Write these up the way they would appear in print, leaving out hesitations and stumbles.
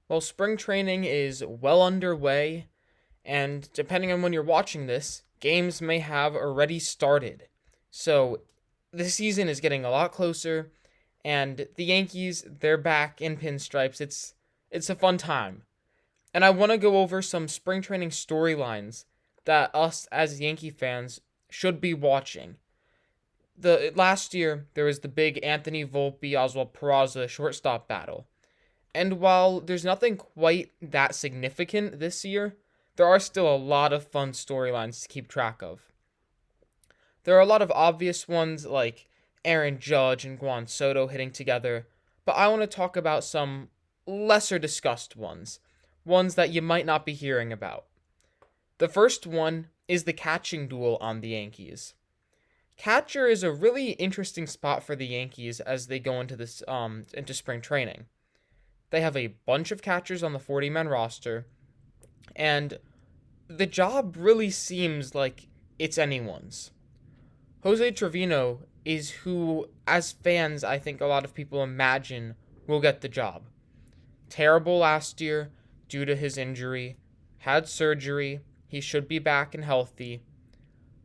Well, spring training is well underway, and depending on when you're watching this, games may have already started. So, the season is getting a lot closer, and the Yankees, they're back in pinstripes. It's a fun time. And I want to go over some spring training storylines that us as Yankee fans should be watching. The last year there was the big Anthony Volpe Oswald Peraza shortstop battle. And while there's nothing quite that significant this year, there are still a lot of fun storylines to keep track of. There are a lot of obvious ones like Aaron Judge and Juan Soto hitting together, but I want to talk about some lesser discussed ones that you might not be hearing about. The first one is the catching duel on the Yankees. Catcher is a really interesting spot for the Yankees as they go into spring training. They have a bunch of catchers on the 40-man roster, and the job really seems like it's anyone's. Jose Trevino is who, as fans, I think a lot of people imagine will get the job. Terrible last year due to his injury, had surgery, he should be back and healthy,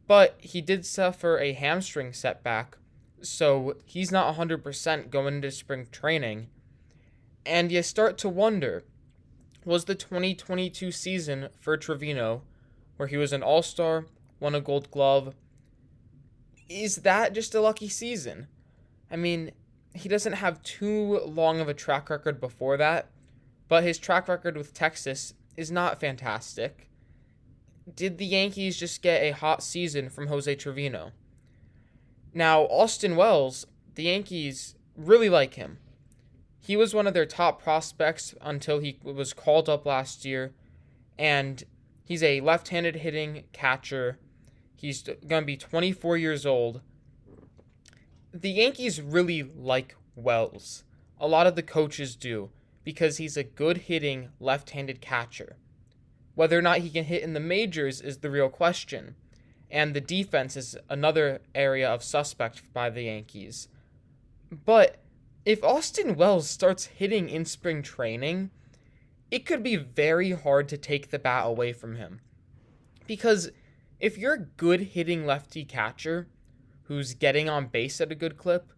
but he did suffer a hamstring setback, so he's not 100% going into spring training. And you start to wonder, was the 2022 season for Trevino, where he was an all-star, won a gold glove, is that just a lucky season? I mean, he doesn't have too long of a track record before that, but his track record with Texas is not fantastic. Did the Yankees just get a hot season from Jose Trevino? Now, Austin Wells, the Yankees really like him. He was one of their top prospects until he was called up last year, and he's a left-handed hitting catcher. He's going to be 24 years old. The Yankees really like Wells. A lot of the coaches do, because he's a good hitting left-handed catcher. Whether or not he can hit in the majors is the real question, and the defense is another area of suspect by the Yankees. But if Austin Wells starts hitting in spring training, it could be very hard to take the bat away from him. Because if you're a good hitting lefty catcher who's getting on base at a good clip,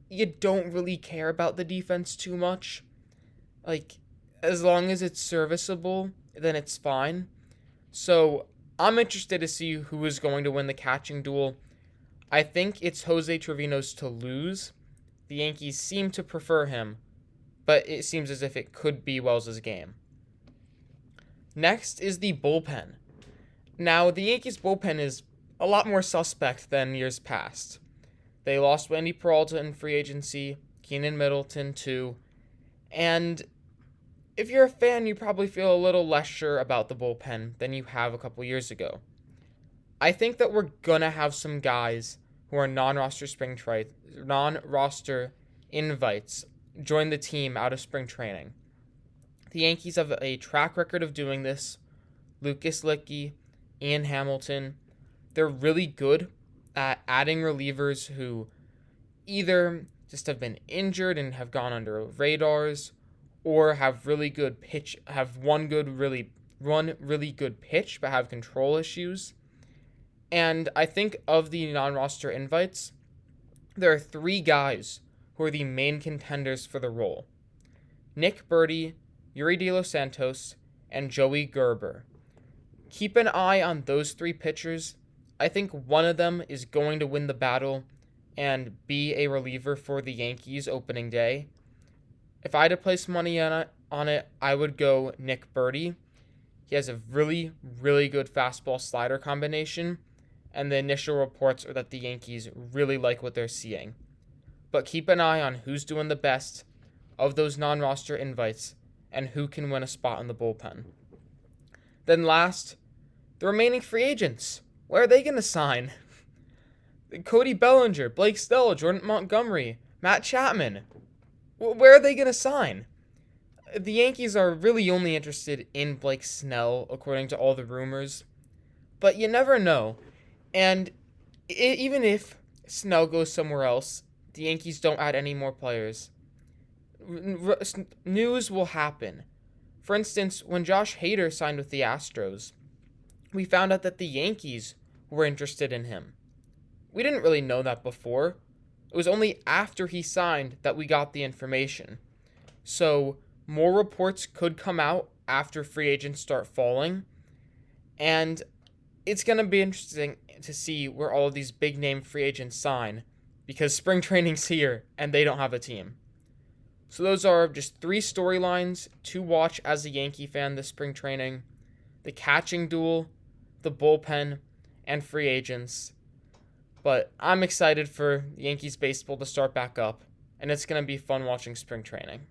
you don't really care about the defense too much. Like, as long as it's serviceable, then it's fine. So, I'm interested to see who is going to win the catching duel. I think it's Jose Trevino's to lose. The Yankees seem to prefer him, but it seems as if it could be Wells' game. Next is the bullpen. Now, the Yankees' bullpen is a lot more suspect than years past. They lost Wendy Peralta in free agency, Keenan Middleton too, and if you're a fan, you probably feel a little less sure about the bullpen than you have a couple years ago. I think that we're gonna have some guys who are non-roster invites join the team out of spring training. The Yankees have a track record of doing this. Lucas Licky, Ian Hamilton, they're really good at adding relievers who either just have been injured and have gone under radars, or have really good pitch, have one really good pitch, but have control issues. And I think of the non-roster invites, there are three guys who are the main contenders for the role: Nick Burdi, Yuri De Los Santos, and Joey Gerber. Keep an eye on those three pitchers. I think one of them is going to win the battle and be a reliever for the Yankees opening day. If I had to place money on it, I would go Nick Burdi. He has a really, really good fastball slider combination, and the initial reports are that the Yankees really like what they're seeing. But keep an eye on who's doing the best of those non-roster invites and who can win a spot in the bullpen. Then last, the remaining free agents. Where are they going to sign? Cody Bellinger, Blake Snell, Jordan Montgomery, Matt Chapman. Where are they going to sign? The Yankees are really only interested in Blake Snell, according to all the rumors. But you never know. And even if Snell goes somewhere else, the Yankees don't add any more players. news will happen. For instance, when Josh Hader signed with the Astros, we found out that the Yankees were interested in him. We didn't really know that before. It was only after he signed that we got the information. So, more reports could come out after free agents start falling. And it's going to be interesting to see where all of these big name free agents sign because spring training's here and they don't have a team. So, those are just 3 storylines to watch as a Yankee fan this spring training: the catching duel, the bullpen, and free agents. But I'm excited for Yankees baseball to start back up, and it's going to be fun watching spring training.